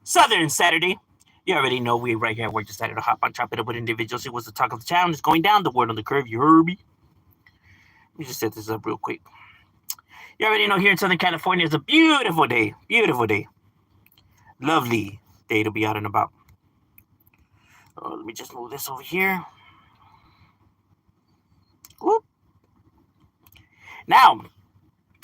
Southern Saturday. You already know we right here. We're decided to hop on, chop it up with individuals. It was the talk of the town. It's going down. The word on the curve. You heard me. Let me just set this up real quick. You already know here in Southern California it's a beautiful day. Beautiful day. Lovely day to be out and about. Let me just move this over here. Whoop. Now,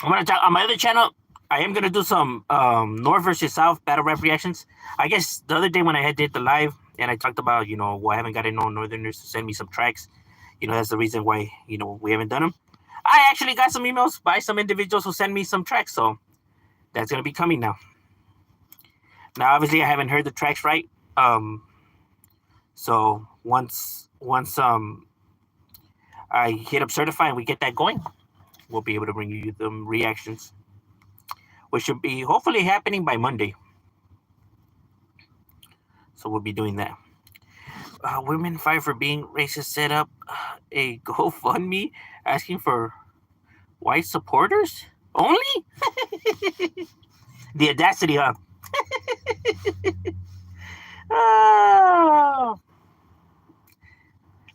I'm gonna talk on my other channel. I am gonna do some North versus South battle rap reactions. I guess the other day when I did the live and I talked about I haven't gotten no Northerners to send me some tracks. That's the reason why we haven't done them. I actually got some emails by some individuals who sent me some tracks, so that's gonna be coming now. Now, obviously, I haven't heard the tracks right. So once I hit up certify and we get that going, we'll be able to bring you the reactions, which should be hopefully happening by Monday. So we'll be doing that. Women fight for being racist set up a GoFundMe asking for white supporters only. The audacity, huh?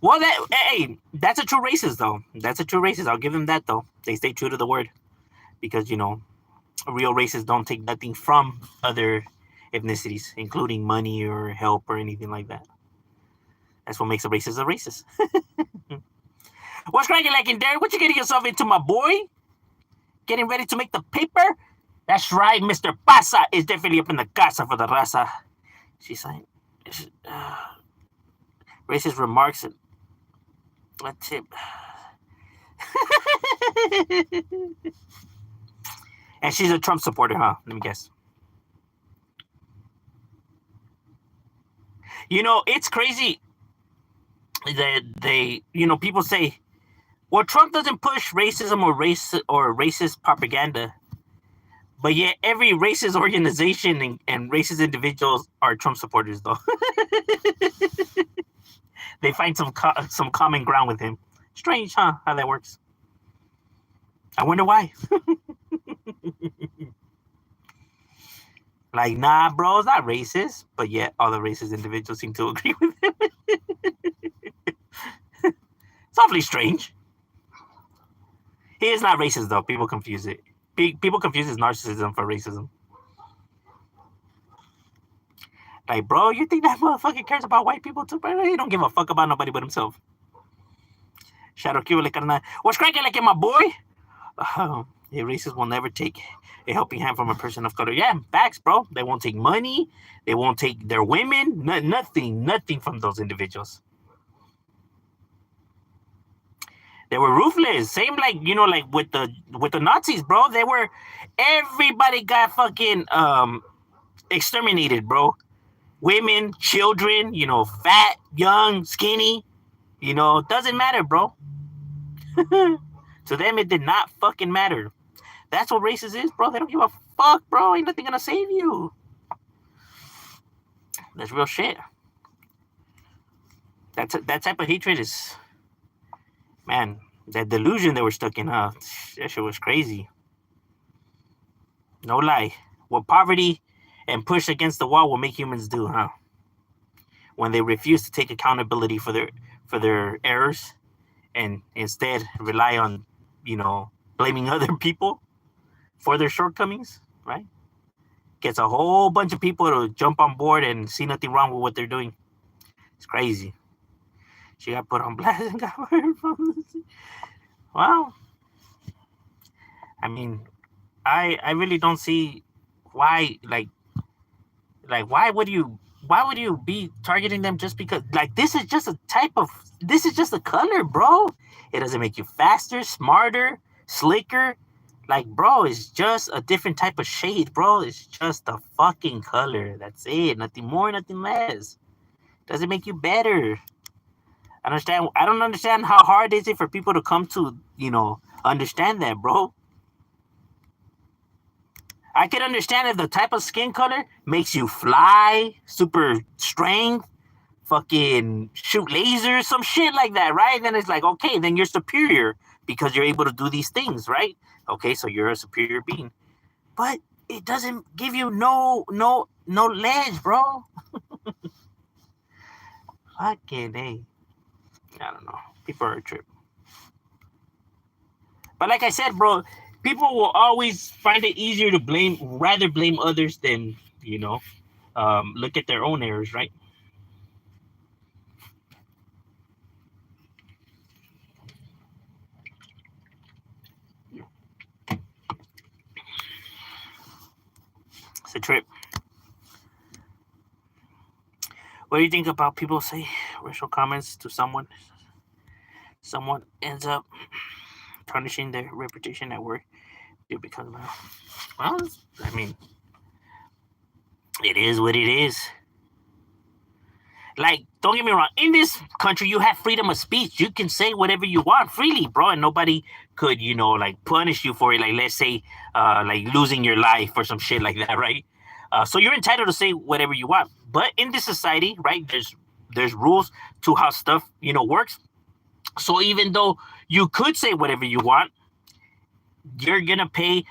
Well, that's a true racist, though. That's a true racist. I'll give them that, though. They stay true to the word. Because, real racists don't take nothing from other ethnicities, including money or help or anything like that. That's what makes a racist a racist. What's cracking like in there? What you getting yourself into, my boy? Getting ready to make the paper? That's right, Mr. Pasa is definitely up in the casa for the raza. She's saying racist remarks and let's see. And she's a Trump supporter, huh? Let me guess. It's crazy that people say, well, Trump doesn't push racism or racist propaganda. But yet every racist organization and racist individuals are Trump supporters, though. They find some common ground with him. Strange, huh? How that works. I wonder why. Like, nah, bro, it's not racist. But yet all the racist individuals seem to agree with him. It's awfully strange. He is not racist, though. People confuse it. People confuse his narcissism for racism. Like, bro, you think that motherfucker cares about white people too, bro? He don't give a fuck about nobody but himself. Shadow Q, like, what's cracking like in my boy? A racist will never take a helping hand from a person of color. Yeah, facts, bro. They won't take money. They won't take their women. Nothing from those individuals. They were ruthless. Same like with the Nazis, bro. Everybody got fucking exterminated, bro. Women, children, fat, young, skinny, doesn't matter, bro. To them, it did not fucking matter. That's what racist is, bro. They don't give a fuck, bro. Ain't nothing gonna save you. That's real shit. That type of hatred is, man, that delusion they were stuck in, huh? That shit was crazy. No lie. What poverty and push against the wall will make humans do, huh? When they refuse to take accountability for their errors and instead rely on, blaming other people for their shortcomings, right? Gets a whole bunch of people to jump on board and see nothing wrong with what they're doing. It's crazy. She got put on blast and got fired from the... Well, I mean, I really don't see why, why would you be targeting them just because, like, this is just a color, bro. It doesn't make you faster, smarter, slicker. Like, bro, it's just a different type of shade, bro. It's just a fucking color. That's it. Nothing more, nothing less. Doesn't make you better. I don't understand how hard is it for people to come to, understand that, bro. I can understand if the type of skin color makes you fly, super strength, fucking shoot lasers, some shit like that, right? Then it's like, okay, then you're superior because you're able to do these things, right? Okay, so you're a superior being. But it doesn't give you no no ledge, bro. Fucking A. I don't know. People are a trip. But like I said, bro, people will always find it easier to rather blame others than, look at their own errors, right? It's a trip. What do you think about people say racial comments to someone? Someone ends up tarnishing their reputation at work because, well, I mean, it is what it is. Like, don't get me wrong. In this country, you have freedom of speech. You can say whatever you want freely, bro, and nobody could, like, punish you for it. Like, let's say, like losing your life or some shit like that, right? So you're entitled to say whatever you want. But in this society, right, there's rules to how stuff, works. So even though you could say whatever you want, you're gonna pay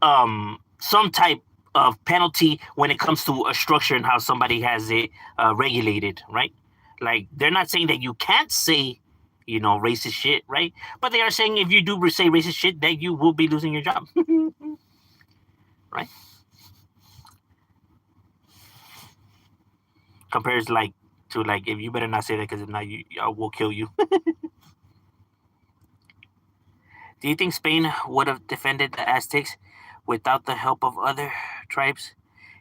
some type of penalty when it comes to a structure and how somebody has it regulated, right? Like, they're not saying that you can't say, racist shit, right? But they are saying if you do say racist shit, that you will be losing your job, right? Compares like to like if you better not say that because if not, I will kill you. Do you think Spain would have defended the Aztecs without the help of other tribes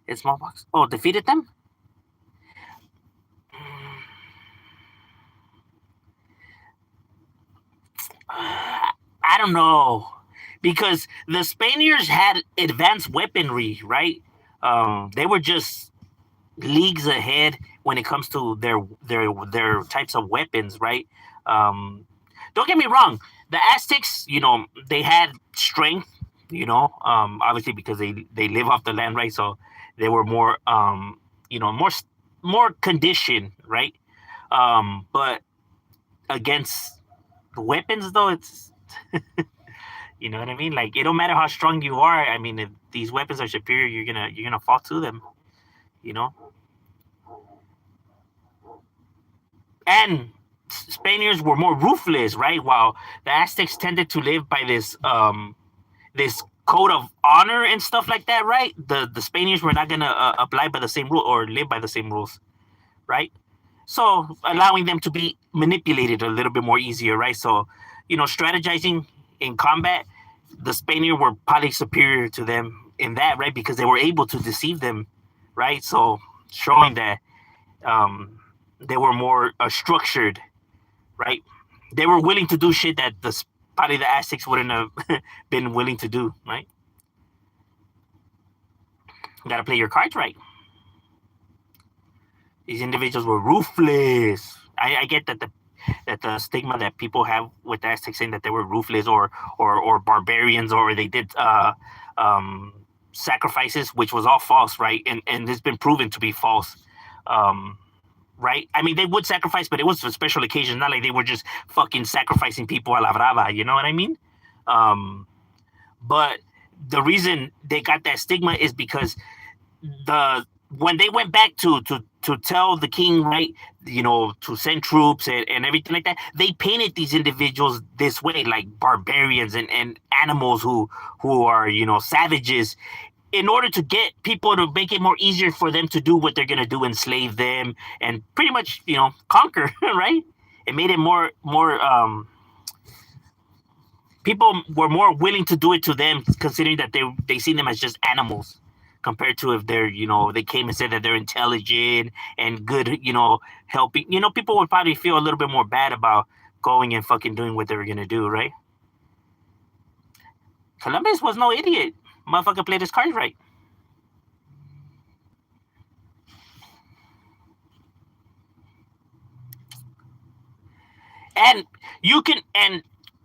in smallpox? Oh, defeated them? I don't know, because the Spaniards had advanced weaponry, right? They were just leagues ahead when it comes to their types of weapons, right? Don't get me wrong, the Aztecs, they had strength, obviously because they live off the land, right? So they were more, more conditioned, right? But against the weapons, though, it's you know what I mean. Like, it don't matter how strong you are. I mean, if these weapons are superior, you're gonna fall to them, you know. And Spaniards were more ruthless, right? While the Aztecs tended to live by this code of honor and stuff like that, right? The Spaniards were not gonna apply by the same rule or live by the same rules, right? So allowing them to be manipulated a little bit more easier, right? So, strategizing in combat, the Spaniards were probably superior to them in that, right? Because they were able to deceive them, right? So showing that they were more structured, right? They were willing to do shit that probably the Aztecs wouldn't have been willing to do, right? You gotta play your cards right. These individuals were ruthless. I get that the stigma that people have with the Aztecs saying that they were ruthless or barbarians or they did sacrifices, which was all false, right? And it's been proven to be false. Right? I mean, they would sacrifice, but it was for special occasions, not like they were just fucking sacrificing people a la brava. You know what I mean? But the reason they got that stigma is because when they went back to tell the king, right, to send troops and everything like that, they painted these individuals this way, like barbarians and animals who are, savages, in order to get people to make it more easier for them to do what they're going to do, enslave them and pretty much, conquer, right? It made it more, people were more willing to do it to them, considering that they see them as just animals compared to if they're, they came and said that they're intelligent and good, helping, people would probably feel a little bit more bad about going and fucking doing what they were going to do, right? Columbus was no idiot. Motherfucker played his cards right. And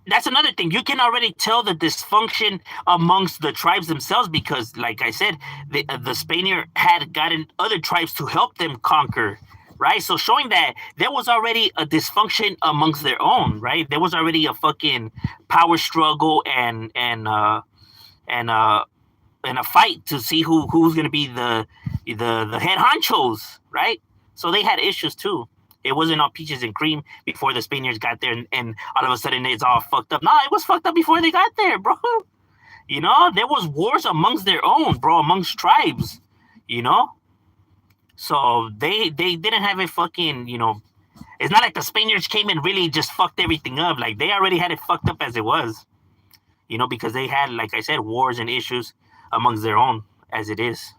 that's another thing. You can already tell the dysfunction amongst the tribes themselves because, like I said, the Spaniard had gotten other tribes to help them conquer, right? So showing that there was already a dysfunction amongst their own, right? There was already a fucking power struggle and a fight to see who's going to be the the head honchos, right? So they had issues too. It wasn't all peaches and cream before the Spaniards got there, and all of a sudden it's all fucked up. No, it was fucked up before they got there, bro. You know, there was wars amongst their own, bro, amongst tribes. You know, so they didn't have a fucking, you know, it's not like the Spaniards came and really just fucked everything up. Like they already had it fucked up as it was. You know, because they had, like I said, wars and issues amongst their own as it is.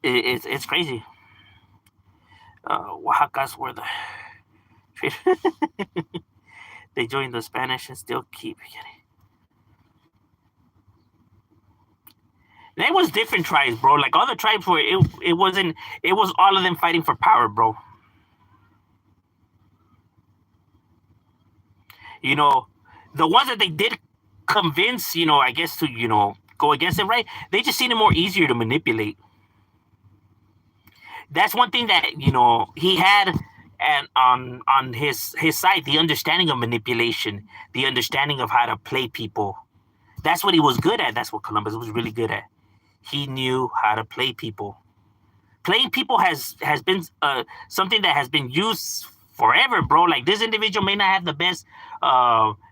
It's crazy. Oaxacas were the they joined the Spanish and still keep getting. There was different tribes, bro. Like all the tribes were it wasn't it was all of them fighting for power, bro. You know, the ones that they did convince, you know, I guess to, you know, go against it, right? They just seemed more easier to manipulate. That's one thing that, you know, he had, and on his side, the understanding of manipulation, the understanding of how to play people. That's what he was good at. That's what Columbus was really good at. He knew how to play people. Playing people has been something that has been used forever, bro. Like this individual may not have the best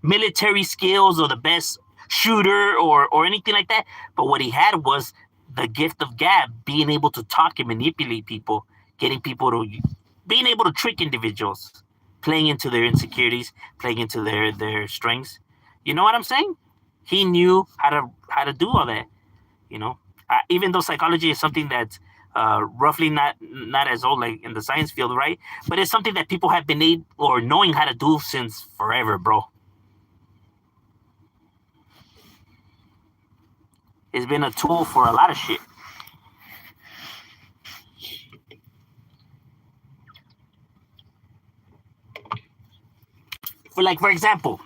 military skills or the best shooter or anything like that, but what he had was the gift of gab, being able to talk and manipulate people, getting people to being able to trick individuals, playing into their insecurities, playing into their strengths. You know what I'm saying? He knew how to do all that. You know, even though psychology is something that's roughly not as old like in the science field, right? But it's something that people have been able or knowing how to do since forever, bro. It's been a tool for a lot of shit. For example,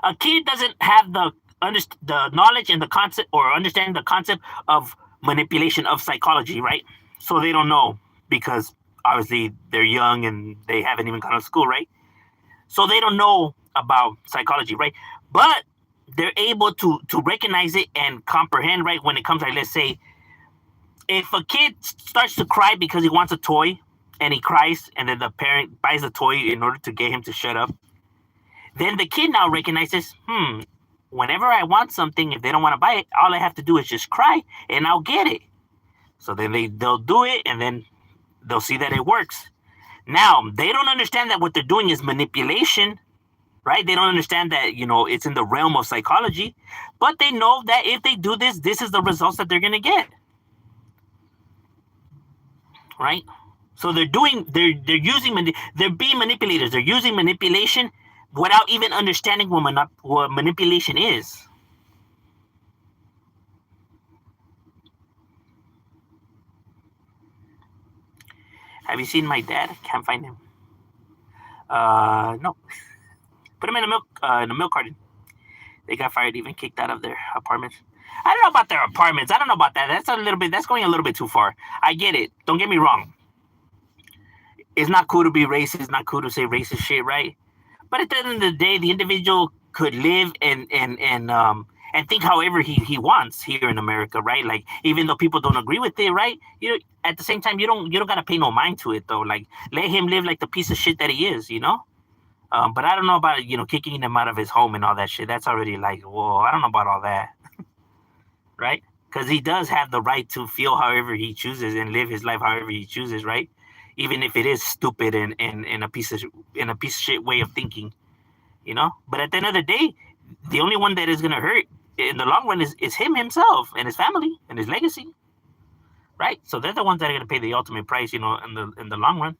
a kid doesn't have the knowledge and the concept or understanding the concept of manipulation of psychology, right? So they don't know because obviously they're young and they haven't even gone to school, right? So they don't know about psychology, right? But they're able to recognize it and comprehend, right? When it comes, like, let's say, if a kid starts to cry because he wants a toy and he cries, and then the parent buys the toy in order to get him to shut up, then the kid now recognizes, whenever I want something, if they don't want to buy it, all I have to do is just cry and I'll get it. So then they'll do it, and then they'll see that it works. Now they don't understand that what they're doing is manipulation, right? They don't understand that, you know, it's in the realm of psychology, but they know that if they do this, this is the results that they're gonna get, right? So they're using they're being manipulators. They're using manipulation without even understanding what manipulation is. Have you seen my dad? Can't find him. No. Put him in a milk carton. They got fired, even kicked out of their apartments. I don't know about their apartments. I don't know about that. That's going a little bit too far. I get it. Don't get me wrong. It's not cool to be racist. It's not cool to say racist shit, right? But at the end of the day, the individual could live and think however he wants here in America, right? Like even though people don't agree with it, right? You know, at the same time, you don't gotta pay no mind to it though. Like let him live like the piece of shit that he is, you know. But I don't know about, you know, kicking him out of his home and all that shit. That's already like, whoa, I don't know about all that, right? Because he does have the right to feel however he chooses and live his life however he chooses, right? Even if it is stupid and a piece of shit way of thinking, you know. But at the end of the day, the only one that is gonna hurt in the long run is him himself and his family and his legacy, right? So they're the ones that are gonna pay the ultimate price, you know, in the long run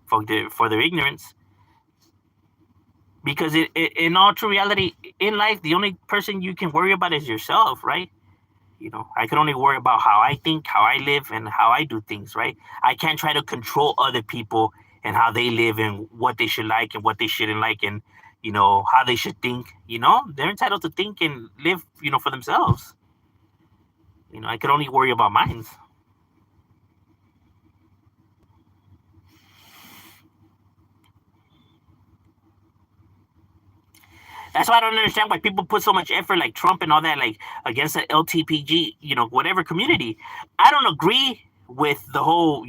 for their ignorance. Because in all true reality, in life, the only person you can worry about is yourself, right? You know, I can only worry about how I think, how I live, and how I do things, right? I can't try to control other people and how they live and what they should like and what they shouldn't like, and, you know, how they should think. You know, they're entitled to think and live, you know, for themselves. You know, I could only worry about mine. That's why I don't understand why people put so much effort, like Trump and all that, like against the LTPG, whatever community. I don't agree with the whole,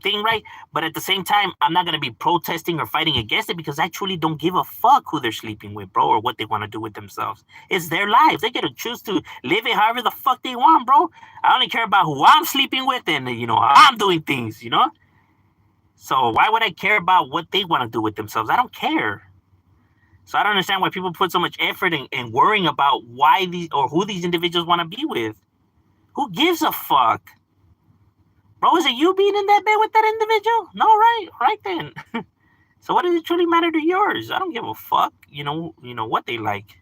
thing, right? But at the same time, I'm not gonna be protesting or fighting against it because I truly don't give a fuck who they're sleeping with, bro, or what they want to do with themselves. It's their lives. They get to choose to live it however the fuck they want, bro. I only care about who I'm sleeping with and how I'm doing things. So why would I care about what they want to do with themselves? I don't care. So I don't understand why people put so much effort in worrying about why these or who these individuals want to be with. Who gives a fuck? Bro, is it you being in that bed with that individual? No, right? Right then. So what does it truly matter to yours? I don't give a fuck, what they like.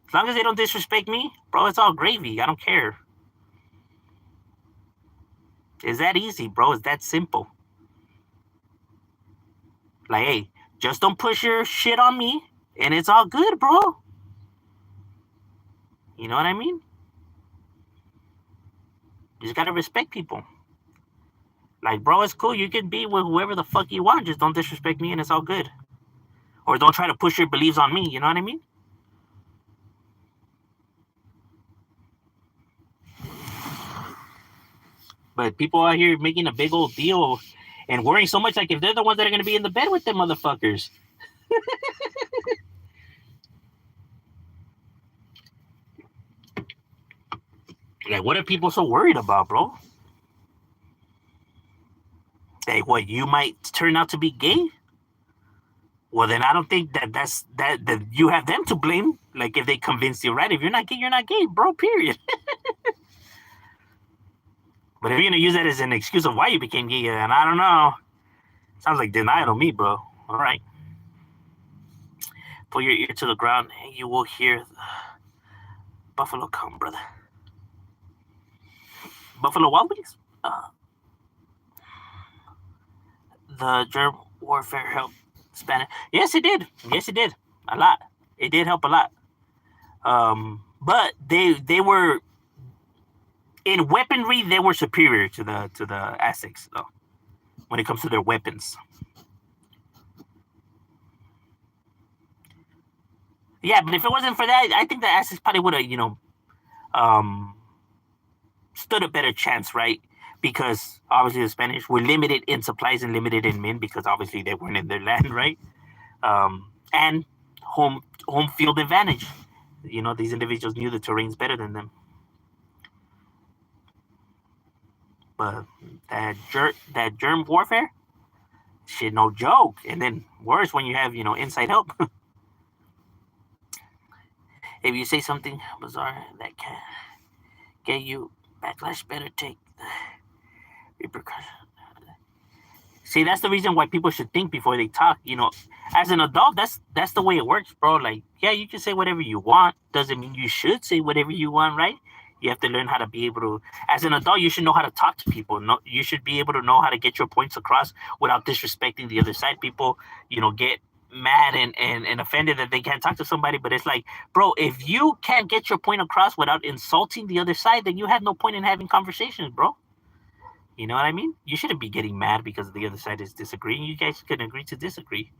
As long as they don't disrespect me, bro, it's all gravy. I don't care. It's that easy, bro. It's that simple. Like, hey, just don't push your shit on me, and it's all good, bro. You know what I mean? You just gotta respect people. Like, bro, it's cool. You can be with whoever the fuck you want. Just don't disrespect me, and it's all good. Or don't try to push your beliefs on me. You know what I mean? But people out here making a big old deal and worrying so much, like if they're the ones that are going to be in the bed with them motherfuckers. Like, what are people so worried about, bro? Hey, what, you might turn out to be gay? Well, then I don't think that you have them to blame. Like, if they convince you, right? If you're not gay, bro, period. But if you're going to use that as an excuse of why you became gay, then I don't know. Sounds like denial to me, bro. All right. Put your ear to the ground and you will hear buffalo come, brother. Buffalo Wild Wings? The germ warfare helped Spanish. Yes, it did. Yes, it did. A lot. It did help a lot. But they were in weaponry. They were superior to the Aztecs, though, when it comes to their weapons. Yeah, but if it wasn't for that, I think the Aztecs probably would have, stood a better chance, right? Because obviously the Spanish were limited in supplies and limited in men because obviously they weren't in their land, right? And home field advantage. These individuals knew the terrains better than them. But that germ warfare, shit, no joke. And then worse when you have inside help. If you say something bizarre that can get you backlash, better take the repercussions. See, that's the reason why people should think before they talk. As an adult, that's the way it works, bro. Like, yeah, you can say whatever you want. Doesn't mean you should say whatever you want, right? You have to learn how to be able to. As an adult, you should know how to talk to people. No, you should be able to know how to get your points across without disrespecting the other side. People, get mad and offended that they can't talk to somebody, but it's like, bro, if you can't get your point across without insulting the other side, then you have no point in having conversations, bro. You know what I mean? You shouldn't be getting mad because the other side is disagreeing. You guys can agree to disagree.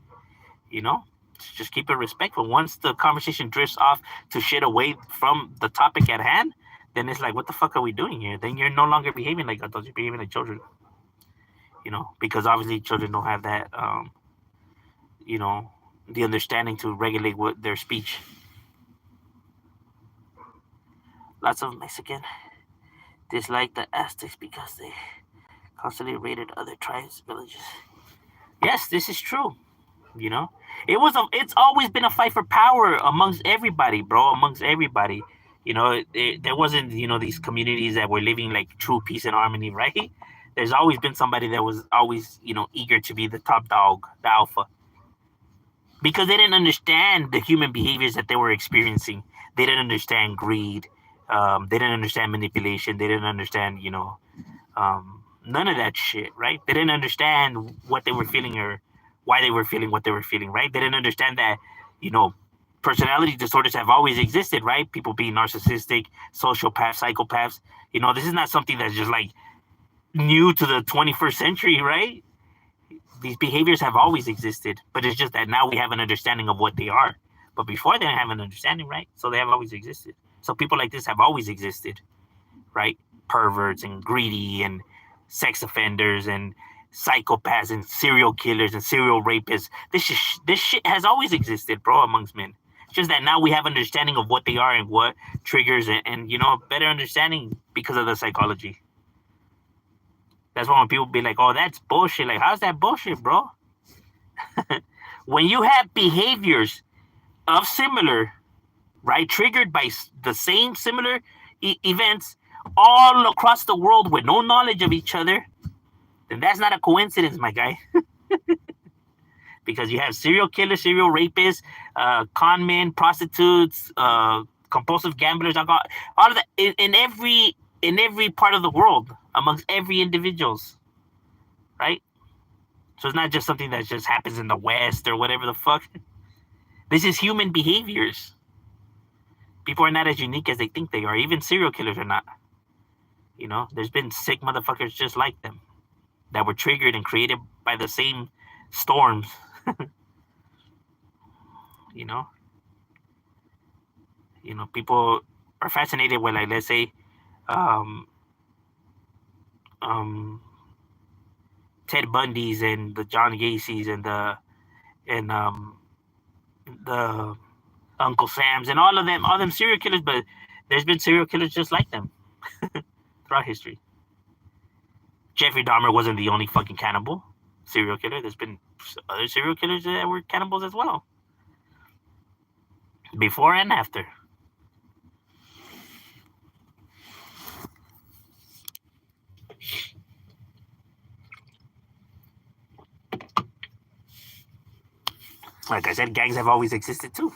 Just keep it respectful. Once the conversation drifts off to shit away from the topic at hand, then it's like, what the fuck are we doing here? Then you're no longer behaving like adults, you're behaving like children. Because obviously children don't have that the understanding to regulate their speech. Lots of Mexican dislike the Aztecs because they constantly raided other tribes, villages. Yes, this is true. It's always been a fight for power amongst everybody, bro. Amongst everybody. There wasn't these communities that were living like true peace and harmony, right? There's always been somebody that was always eager to be the top dog, the alpha, because they didn't understand the human behaviors that they were experiencing. They didn't understand greed. They didn't understand manipulation. They didn't understand, none of that shit, right? They didn't understand what they were feeling or why they were feeling what they were feeling, right? They didn't understand that, personality disorders have always existed, right? People being narcissistic, sociopaths, psychopaths. This is not something that's just like new to the 21st century, right? These behaviors have always existed, but it's just that now we have an understanding of what they are. But before they didn't have an understanding, right? So they have always existed. So people like this have always existed, right? Perverts and greedy and sex offenders and psychopaths and serial killers and serial rapists. This shit has always existed, bro, amongst men. It's just that now we have understanding of what they are and what triggers and you know, better understanding because of the psychology. That's why when people be like, "Oh, that's bullshit." Like, how's that bullshit, bro? When you have behaviors of similar, right, triggered by the same similar events all across the world with no knowledge of each other, then that's not a coincidence, my guy. Because you have serial killers, serial rapists, con men, prostitutes, compulsive gamblers, all of that in every part of the world amongst every individuals, right? So it's not just something that just happens in the West or whatever the fuck. This is human behaviors. People are not as unique as they think they are. Even serial killers are not. You know, there's been sick motherfuckers just like them that were triggered and created by the same storms. you know, people are fascinated with, like, let's say, um, Ted Bundy's and the John Gacy's and the Uncle Sam's and all them serial killers, but there's been serial killers just like them throughout history. Jeffrey Dahmer wasn't the only fucking cannibal serial killer. There's been other serial killers that were cannibals as well, before and after. Like I said, gangs have always existed too.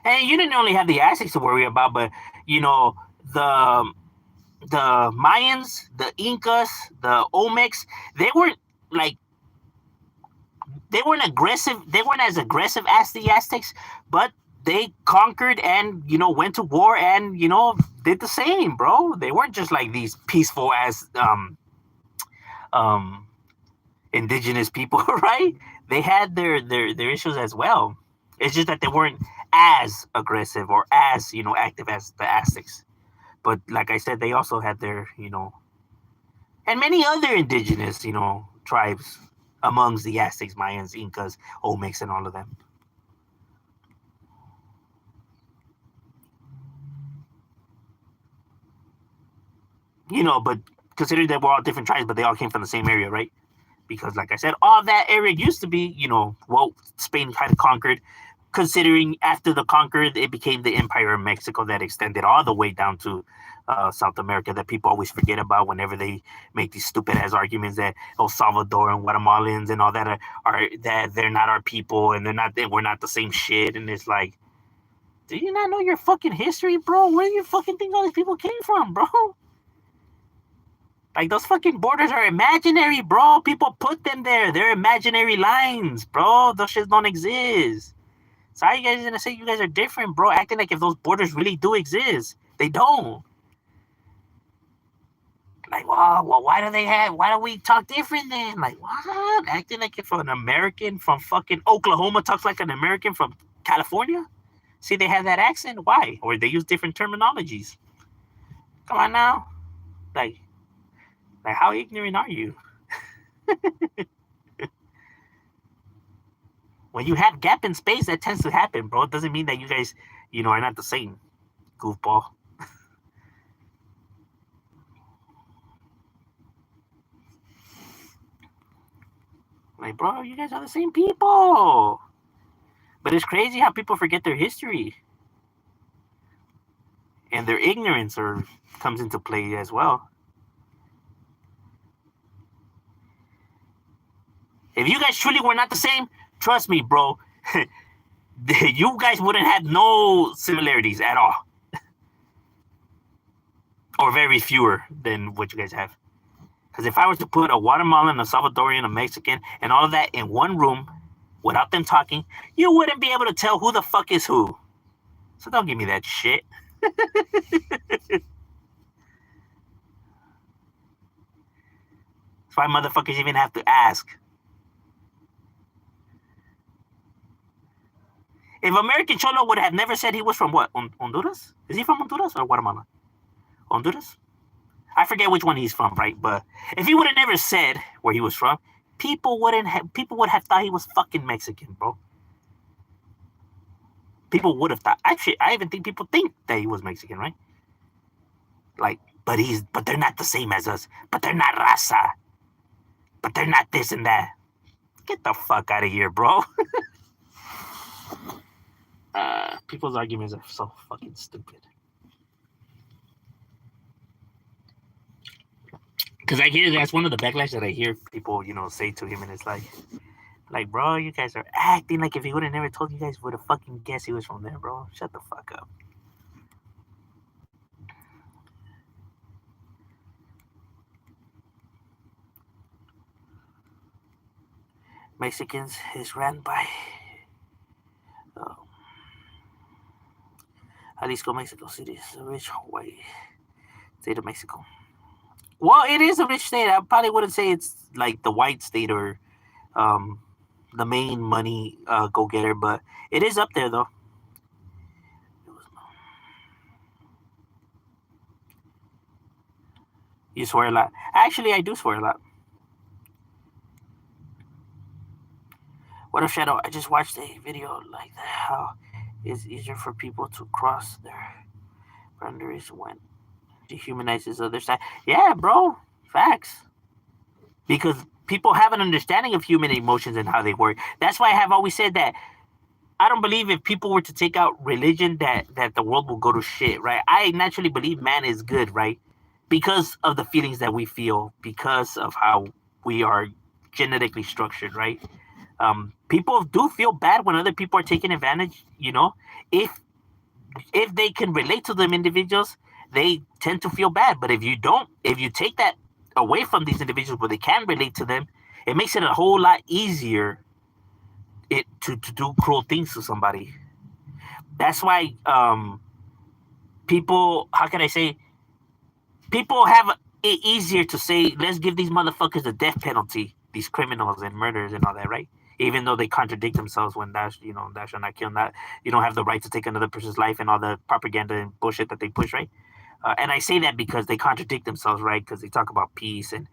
And you didn't only have the Aztecs to worry about, but you know, the Mayans, the Incas, the Olmecs, they weren't like they weren't aggressive. They weren't as aggressive as the Aztecs, but they conquered and, you know, went to war and, you know, did the same, bro. They weren't just like these peaceful as indigenous people, right? They had their issues as well. It's just that they weren't as aggressive or as, you know, active as the Aztecs. But like I said, they also had their, you know, and many other indigenous, you know, tribes amongst the Aztecs, Mayans, Incas, Olmecs, and all of them. You know, but considering that we're all different tribes, but they all came from the same area, right? Because, like I said, all that area used to be, you know, well, Spain kind of conquered. Considering after the conquer, it became the Empire of Mexico that extended all the way down to South America, that people always forget about whenever they make these stupid ass arguments that El Salvador and Guatemalans and all that are that they're not our people and we're not the same shit. And it's like, do you not know your fucking history, bro? Where do you fucking think all these people came from, bro? Like, those fucking borders are imaginary, bro. People put them there. They're imaginary lines, bro. Those shits don't exist. So how you guys gonna say you guys are different, bro? Acting like if those borders really do exist. They don't. Like, well, why do we talk different then? Like, what? Acting like if an American from fucking Oklahoma talks like an American from California? See, they have that accent. Why? Or they use different terminologies. Come on now. Like how ignorant are you? When you have gap in space, that tends to happen, bro. It doesn't mean that you guys, you know, are not the same. Goofball. Like, bro, you guys are the same people. But it's crazy how people forget their history. And their ignorance comes into play as well. If you guys truly were not the same, trust me, bro, you guys wouldn't have no similarities at all. Or very fewer than what you guys have. Because if I was to put a Guatemalan, a Salvadorian, a Mexican, and all of that in one room, without them talking, you wouldn't be able to tell who the fuck is who. So don't give me that shit. That's why motherfuckers even have to ask. If American Cholo would have never said he was from what? Honduras? Is he from Honduras or Guatemala? Honduras? I forget which one he's from, right? But if he would have never said where he was from, people would have thought he was fucking Mexican, bro. People would have thought. Actually, I even think people think that he was Mexican, right? Like, but they're not the same as us. But they're not raza. But they're not this and that. Get the fuck out of here, bro. People's arguments are so fucking stupid. Because I hear that's one of the backlash that I hear people, say to him, and it's like, bro, you guys are acting like if he would have never told you guys, would have fucking guessed he was from there, bro. Shut the fuck up. Mexicans is ran by Jalisco, Mexico City is a rich white state of Mexico. Well, it is a rich state. I probably wouldn't say it's like the white state or the main money go-getter, but it is up there, though. You swear a lot. Actually, I do swear a lot. What if Shadow? I just watched a video like that. How it's easier for people to cross their boundaries when dehumanizes the other side. Yeah, bro. Facts. Because people have an understanding of human emotions and how they work. That's why I have always said that I don't believe if people were to take out religion that the world will go to shit, right? I naturally believe man is good, right? Because of the feelings that we feel, because of how we are genetically structured, right? People do feel bad when other people are taking advantage, if they can relate to them individuals, they tend to feel bad. But if you take that away from these individuals where they can relate to them, it makes it a whole lot easier to do cruel things to somebody. That's why people, how can I say, people have it easier to say, let's give these motherfuckers the death penalty, these criminals and murderers and all that, right? Even though they contradict themselves when thou shall not kill, that you don't have the right to take another person's life and all the propaganda and bullshit that they push, right? And I say that because they contradict themselves, right? Because they talk about peace and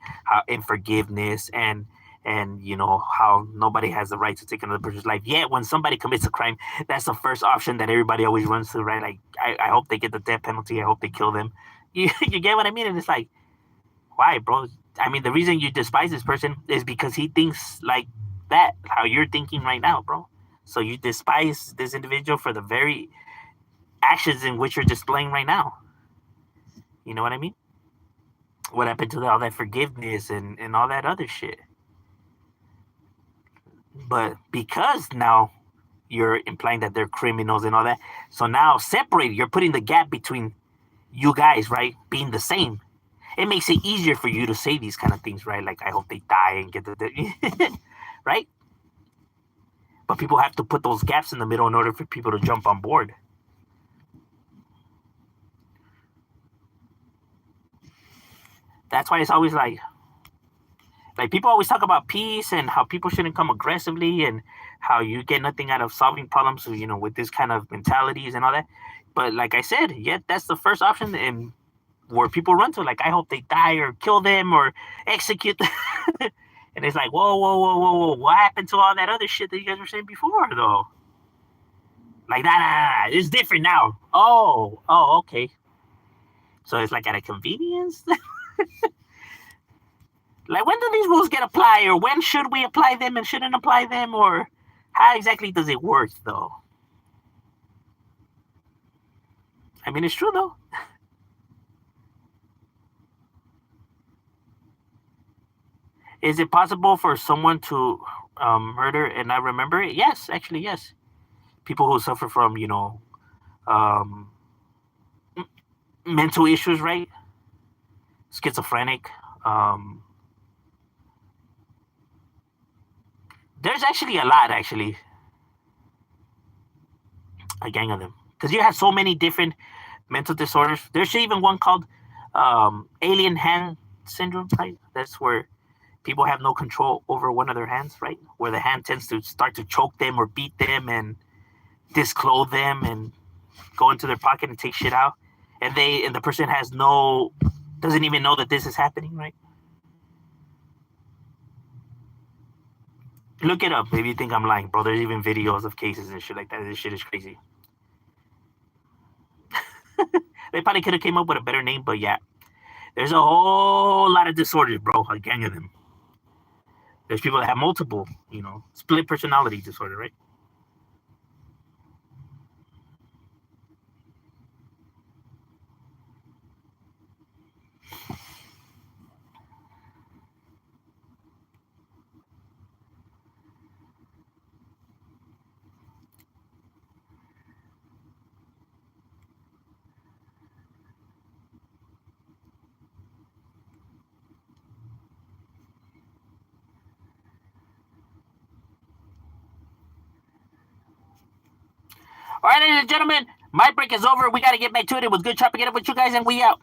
forgiveness and how nobody has the right to take another person's life. Yet when somebody commits a crime, that's the first option that everybody always runs to, right? Like I hope they get the death penalty. I hope they kill them. You get what I mean? And it's like, why, bro? I mean, the reason you despise this person is because he thinks like that, how you're thinking right now, bro. So you despise this individual for the very actions in which you're displaying right now. You know what I mean? What happened to all that forgiveness and all that other shit? But because now you're implying that they're criminals and all that, so now separate, you're putting the gap between you guys, right, being the same. It makes it easier for you to say these kind of things, right? Like, I hope they die and get the right? But people have to put those gaps in the middle in order for people to jump on board. That's why it's always like people always talk about peace and how people shouldn't come aggressively and how you get nothing out of solving problems, with this kind of mentalities and all that. But like I said, that's the first option, and where people run to, like, I hope they die or kill them or execute them. And it's like, whoa, what happened to all that other shit that you guys were saying before, though? Like, nah, it's different now. Oh, okay. So it's like at a convenience. Like, when do these rules get applied, or when should we apply them and shouldn't apply them, or how exactly does it work, though? I mean, it's true, though. Is it possible for someone to murder and not remember it? Yes, actually, yes. People who suffer from, um, mental issues, right? Schizophrenic. There's actually a lot, actually, a gang of them, because you have so many different mental disorders. There's even one called alien hand syndrome, right? That's where people have no control over one of their hands, right? Where the hand tends to start to choke them or beat them and disclothe them and go into their pocket and take shit out, and the person has no doesn't even know that this is happening, right? Look it up if you think I'm lying, bro. There's even videos of cases and shit like that. This shit is crazy. They probably could have came up with a better name, but yeah, there's a whole lot of disorders, bro. A gang of them. There's people that have multiple, split personality disorder, right? All right, ladies and gentlemen, my break is over. We got to get back to it. It was good chopping it up with you guys, and we out.